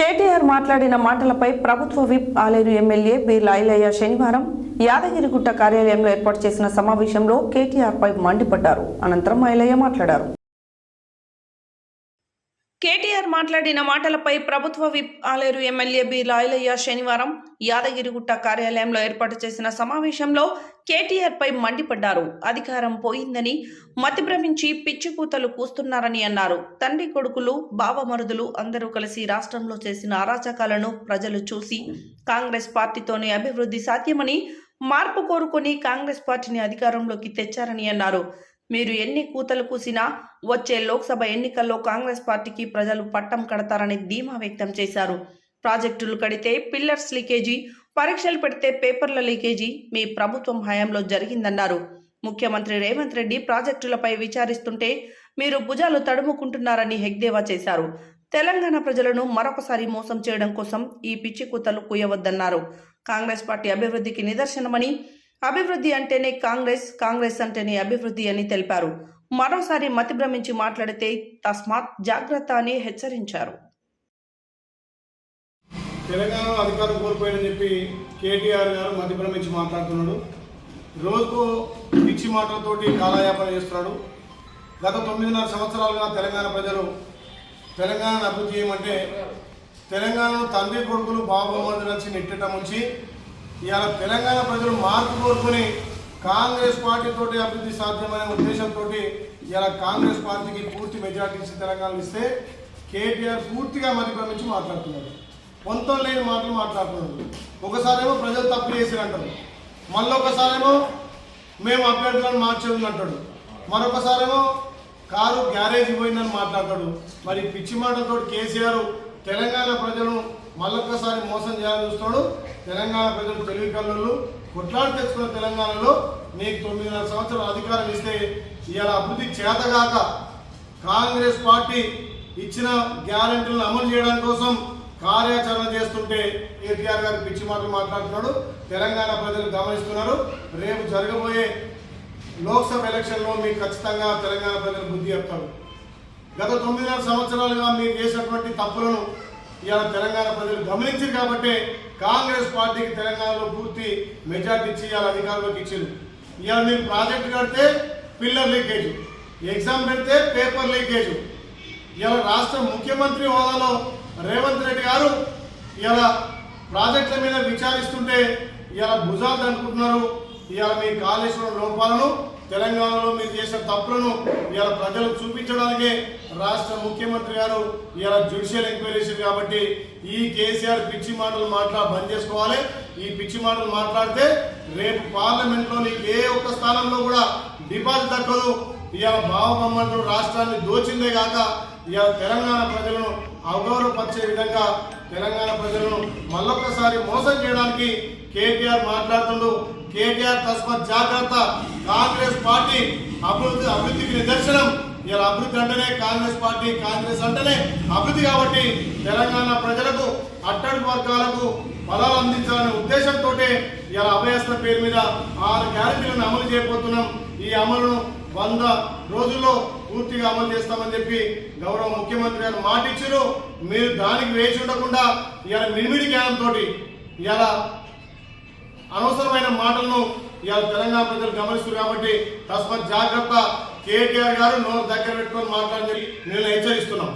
కేటీఆర్ మాట్లాడిన మాటలపై ప్రభుత్వ whip Aleru MLA B లాయిలయ్య శనివారం యాదగిరిగుట్ట కార్యాలయంలో ఏర్పాటు చేసిన సమావేశంలో కేటీఆర్ పై మండిపడ్డారు. అనంతరం ఐలయ్య మాట్లాడారు. కేటీఆర్ మాట్లాడిన మాటలపై ప్రభుత్వ విప్ ఆలేరు ఎమ్మెల్యే బి లాయిలయ్య శనివారం యాదగిరిగుట్ట కార్యాలయంలో ఏర్పాటు చేసిన సమావేశంలో కేటీఆర్ పై మండిపడ్డారు. అధికారం పోయిందని మతిభ్రమించి పిచ్చి కూతలు కూస్తున్నారని అన్నారు. తండ్రి కొడుకులు బావమరుదులు అందరూ కలిసి రాష్ట్రంలో చేసిన అరాచకాలను ప్రజలు చూసి కాంగ్రెస్ పార్టీతోనే అభివృద్ధి సాధ్యమని మార్పు కోరుకుని కాంగ్రెస్ పార్టీని అధికారంలోకి తెచ్చారని అన్నారు. మీరు ఎన్ని కూతలు కూసినా వచ్చే లోక్సభ ఎన్నికల్లో కాంగ్రెస్ పార్టీకి ప్రజలు పట్టం కడతారని ధీమా వ్యక్తం చేశారు. ప్రాజెక్టులు కడితే పిల్లర్స్ లీకేజీ, పరీక్షలు పెడితే పేపర్ల లీకేజీ మీ ప్రభుత్వం హయాంలో జరిగిందన్నారు. ముఖ్యమంత్రి రేవంత్ రెడ్డి ప్రాజెక్టులపై విచారిస్తుంటే మీరు భుజాలు తడుముకుంటున్నారని ఎద్దేవా చేశారు. తెలంగాణ ప్రజలను మరొకసారి మోసం చేయడం కోసం ఈ పిచ్చి కూతలు కూయవద్దన్నారు. కాంగ్రెస్ పార్టీ అభివృద్ధికి నిదర్శనమని, అభివృద్ధి అంటేనే కాంగ్రెస్, కాంగ్రెస్ అంటేనే అభివృద్ధి అని తెలిపారు. మరోసారి మతిభ్రమించి మాట్లాడితే తస్మాత్ జాగ్రత్త అని హెచ్చరించారు. తెలంగాణ అధికారం కోల్పోయారని చెప్పి కేటీఆర్ గారు మతిభ్రమించి మాట్లాడుతున్నాడు. రోజుకు పిచ్చి మాటలతోటి కాలయాపన చేస్తున్నాడు. గత 9.5 సంవత్సరాలుగా తెలంగాణ ప్రజలు తెలంగాణను అభివృద్ధి చేయమంటే తెలంగాణను తండ్రి కొడుకులు బాబుమంది వచ్చి నెట్టట ముంచి ఇవాళ తెలంగాణ ప్రజలు మార్పు కోరుకుని కాంగ్రెస్ పార్టీతోటి అభివృద్ధి సాధ్యమనే ఉద్దేశంతో ఇలా కాంగ్రెస్ పార్టీకి పూర్తి మెజార్టీ ఇచ్చి తెలంగాణ ఇస్తే కేటీఆర్ పూర్తిగా మతిభ్రమించి మాట్లాడుతున్నారు. పొంతం లేని మాటలు మాట్లాడుతున్నారు. ఒకసారేమో ప్రజలు తప్పు చేసిరంటారు, మళ్ళీ ఒకసారేమో మేము అభ్యర్థులను మార్చేది అంటాడు, మరొకసారేమో కారు గ్యారేజ్ పోయిందని మాట్లాడతాడు. మరి పిచ్చి మాటలతో కేసీఆర్ తెలంగాణ ప్రజలను మళ్ళొక్కసారి మోసం చేయాలని చూస్తున్నాడు. తెలంగాణ ప్రజలు తెలివి కళ్ళు కొట్లాడి తెచ్చుకున్న తెలంగాణలో నీకు 9.5 సంవత్సరాలు అధికారం ఇస్తే ఇవాళ అభివృద్ధి చేతగాక కాంగ్రెస్ పార్టీ ఇచ్చిన గ్యారెంటీలను అమలు చేయడం కోసం కార్యాచరణ చేస్తుంటే కేటీఆర్ గారు పిచ్చి మాటలు మాట్లాడుతున్నాడు. తెలంగాణ ప్రజలు గమనిస్తున్నారు. రేపు జరగబోయే లోక్సభ ఎలక్షన్లో మీకు ఖచ్చితంగా తెలంగాణ ప్రజలు బుద్ధి చెప్తారు. గత 9.5 సంవత్సరాలుగా మీరు చేసినటువంటి తప్పులను ఇవాళ తెలంగాణ ప్రజలు గమనించారు కాబట్టి కాంగ్రెస్ పార్టీకి తెలంగాణలో పూర్తి మెజార్టీ ఇచ్చి ఇవాళ అధికారంలోకి ఇచ్చారు. ఇవాళ మీరు ప్రాజెక్టు కడితే పిల్లర్ లీకేజ్, ఎగ్జామ్ పెడితే పేపర్ లీకేజ్. ఇవాళ రాష్ట్ర ముఖ్యమంత్రి హోదాలో రేవంత్ రెడ్డి గారు ఇవాళ ప్రాజెక్టుల మీద విచారిస్తుంటే ఇవాళ భుజాలు దండుకుంటున్నారు. ఇవాళ మీ కాళేశ్వరం లోపాలను తెలంగాణలో మీరు చేసిన తప్పులను ఇవాళ ప్రజలకు చూపించడానికే రాష్ట్ర ముఖ్యమంత్రి గారు ఇవాళ జ్యుడిషియల్ ఎంక్వైరీ కాబట్టి ఈ కేసీఆర్ పిచ్చి మాటలు బంద్ చేసుకోవాలి. ఈ పిచ్చి మాటలు మాట్లాడితే రేపు పార్లమెంట్లో నీకు ఏ ఒక్క స్థానంలో కూడా డిపాజిట్ దక్కదు. ఇవాళ భావబొమ్మలు రాష్ట్రాన్ని దోచిందే కాక ఇవాళ తెలంగాణ ప్రజలను అవగౌరవపరిచే విధంగా తెలంగాణ ప్రజలను మళ్ళొక్కసారి మోసం చేయడానికి కేటీఆర్ మాట్లాడుతుండు. కేటీఆర్ తస్మత్ జాగ్రత్త. కాంగ్రెస్ పార్టీ అభివృద్ధికి నిదర్శనం. ఇలా అభివృద్ధి అంటేనే కాంగ్రెస్ పార్టీ, కాంగ్రెస్ అంటేనే అభివృద్ధి. కాబట్టి తెలంగాణ ప్రజలకు అట్టడుగు వర్గాలకు ఫలాలు అందించాలనే ఉద్దేశంతో ఇలా అభయస్థ పేరు మీద 6 గ్యారెంటీలను అమలు చేయబోతున్నాం. ఈ అమలును 100 రోజుల్లో పూర్తిగా అమలు చేస్తామని చెప్పి గౌరవ ముఖ్యమంత్రి గారు మాట ఇచ్చారు. మీరు దానికి వేచి ఉండకుండా ఇలా మినిమిడి జ్ఞానంతో ఇలా అనవసరమైన మాటలను ఇవాళ తెలంగాణ ప్రజలు గమనిస్తున్నారు. కాబట్టి తస్మత్ జాగ్రత్త. కేటీఆర్ గారు నోరు దగ్గర పెట్టుకొని మాట్లాడి నేను హెచ్చరిస్తున్నాం.